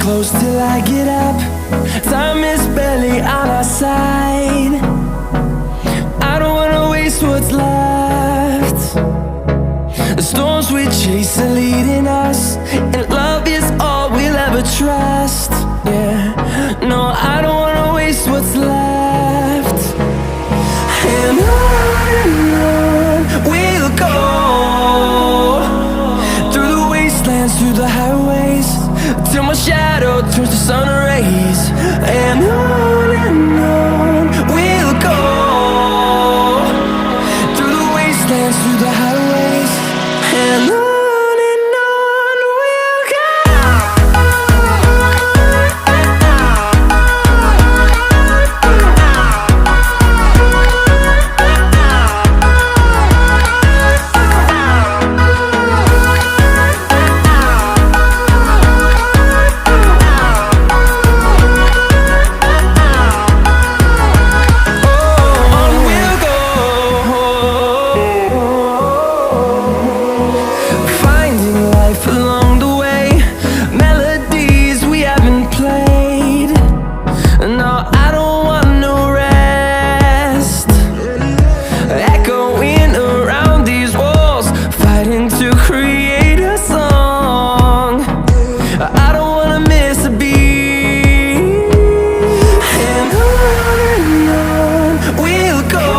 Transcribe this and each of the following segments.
close till I get up. Time is barely on our side. I don't wanna waste what's left. The storms we chase are leading us, and love is all we'll ever trust. Yeah, no, I don't wanna waste what's left. And on we'll go, through the wastelands, through the highways, till my shadow turns to sun rays. And on we'll go, through the wastelands, through the highways, and on we'll go. Along the way, melodies we haven't played. No, I don't want no rest. Echoing around these walls, fighting to create a song. I don't wanna miss a beat. And on we'll go,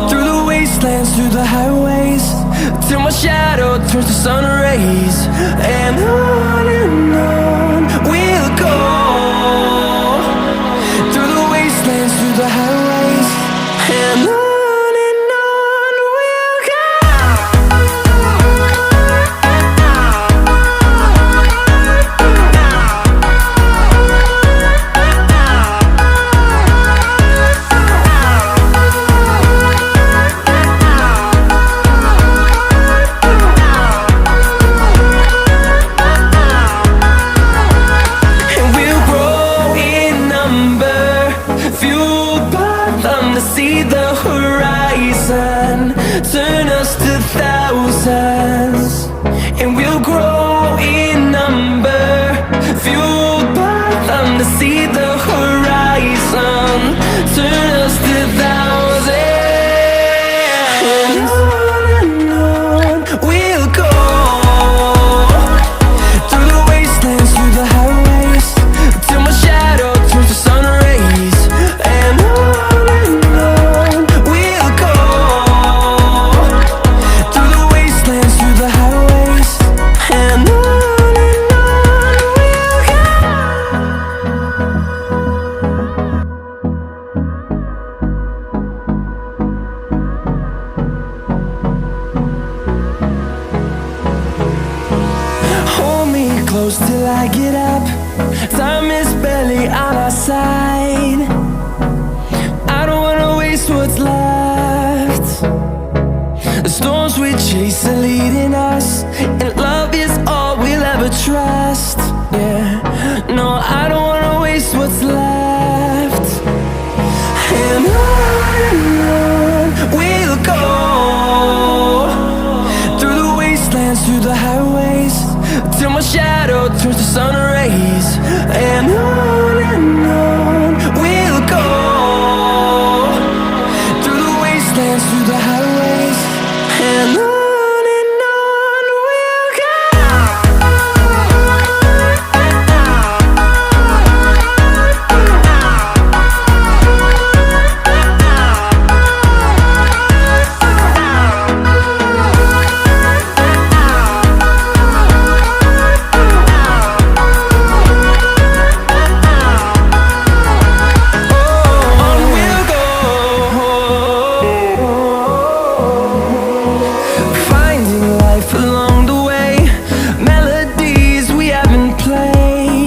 through the wastelands, through the highways, till my shadow turns to sun rays. And on we'll go, through the wastelands, through the highways, and on we'll go. See the horizon, turn us to thousands, and we'll grow in number, fueled by them. To see the horizon, turn us to thousands, and on we'll go, through the wastelands, through the highways, till my shadow turns to sun rays. And close till I get up. Time is barely on our side. I don't wanna waste what's left. The storms we chase are leading us.